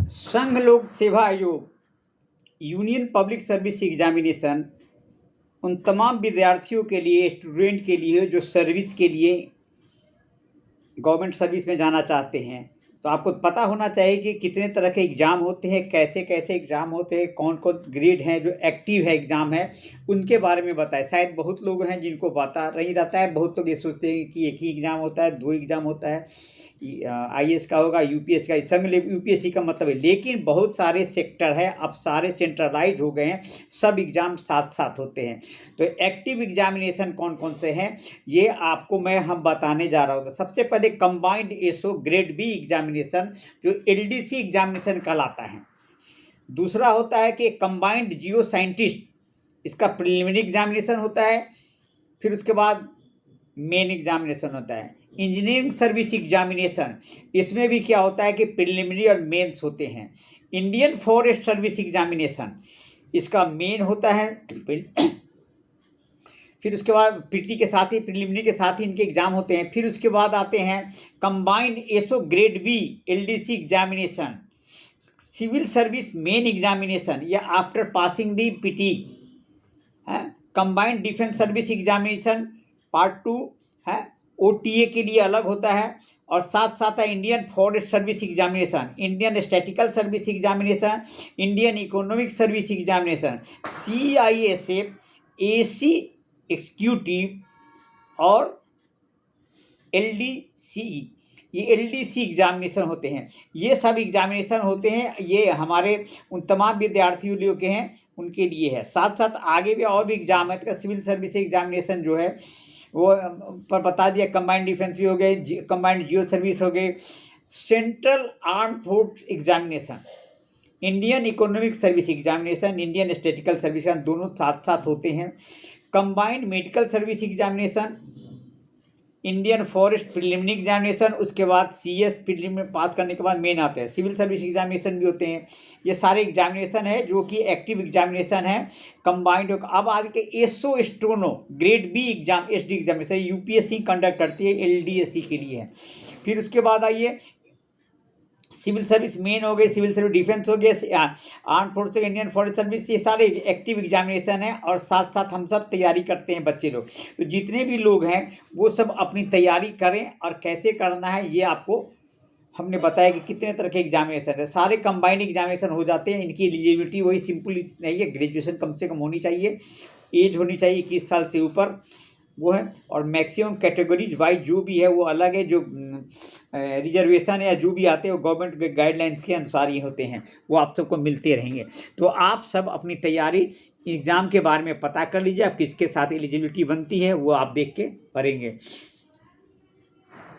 संघ लोक सेवा आयोग यूनियन पब्लिक सर्विस एग्जामिनेशन उन तमाम विद्यार्थियों के लिए, स्टूडेंट के लिए जो सर्विस के लिए गवर्नमेंट सर्विस में जाना चाहते हैं। तो आपको पता होना चाहिए कि कितने तरह के एग्ज़ाम होते हैं, कैसे कैसे एग्ज़ाम होते हैं, कौन कौन ग्रेड हैं जो एक्टिव है एग्ज़ाम है, उनके बारे में बताएं। शायद बहुत लोग हैं जिनको पता नहीं रहता है। बहुत लोग ये सोचते हैं कि एक ही एग्ज़ाम होता है, 2 एग्ज़ाम होता है, IAS का होगा, UPSC का, संघ UPSC का मतलब है। लेकिन बहुत सारे सेक्टर है, अब सारे सेंट्रलाइज हो गए हैं, सब एग्ज़ाम साथ साथ होते हैं। तो एक्टिव एग्जामिनेशन कौन कौन से हैं ये आपको हम बताने जा रहा हूँ। सबसे पहले combined SO grade B examination जो LDC एग्जामिनेशन कहलाता है। दूसरा होता है कि कंबाइंड जियो साइंटिस्ट, इसका प्रिलिमिनरी एग्जामिनेशन होता है, फिर उसके बाद मेन एग्जामिनेशन होता है। इंजीनियरिंग सर्विस एग्जामिनेशन, इसमें भी क्या होता है कि प्रिलिमिनरी और मेंस होते हैं। इंडियन फॉरेस्ट सर्विस एग्जामिनेशन, इसका मेन होता है, फिर उसके बाद पीटी के साथ ही, प्रिलिमिनरी के साथ ही इनके एग्जाम होते हैं। फिर उसके बाद आते हैं combined SO grade B LDC examination, civil service main examination या आफ्टर पासिंग दी पीटी है। Combined defence service examination part 2 है, OTA के लिए अलग होता है। और साथ साथ है Indian forest service examination, Indian statistical service examination, Indian economic service examination, CISF AC executive और LDCE, ये LDC एग्जामिनेशन होते हैं। ये सब एग्जामिनेशन होते हैं, ये हमारे उन तमाम विद्यार्थियों के हैं, उनके लिए है। साथ साथ आगे भी और भी एग्जाम है। तो सिविल सर्विस एग्जामिनेशन जो है वो पर बता दिया, कंबाइंड डिफेंस भी हो गए, कंबाइंड जियो सर्विस हो गए, central arm force examination, Indian economic service examination, Indian statistical service, दोनों साथ साथ होते हैं। Combined medical service examination, Indian forest preliminary examination, उसके बाद CS प्रिलिमिनरी पास करने के बाद मेन आते हैं। सिविल सर्विस एग्जामिनेशन भी होते हैं। ये सारे एग्जामिनेशन है जो कि एक्टिव एग्जामिनेशन है, कंबाइंड। अब आगे के SO steno grade B exam SD एग्जामिनेशन UPSC कंडक्ट करती है, LDSC के लिए है। फिर उसके बाद आइए सिविल सर्विस मेन हो गई, सिविल सर्विस डिफेंस हो गया, arm force, Indian forest service, ये सारे एक्टिव एग्जामिनेशन है। और साथ साथ हम सब तैयारी करते हैं बच्चे लोग। तो जितने भी लोग हैं वो सब अपनी तैयारी करें, और कैसे करना है ये आपको हमने बताया कि कितने तरह के एग्जामिनेशन है। सारे कंबाइंड एग्जामिनेशन हो जाते हैं। इनकी एलिजिबिलिटी वही सिंपल नहीं है, ग्रेजुएशन कम से कम होनी चाहिए, एज होनी चाहिए 21 साल से ऊपर, वो है। और मैक्सिमम कैटेगरीज वाइज जो भी है वो अलग है, जो रिजर्वेशन या जो भी आते हैं वो गवर्नमेंट के गाइडलाइंस के अनुसार ही होते हैं, वो आप सबको मिलते रहेंगे। तो आप सब अपनी तैयारी एग्ज़ाम के बारे में पता कर लीजिए, आप किसके साथ एलिजिबिलिटी बनती है वो आप देख के भरेंगे।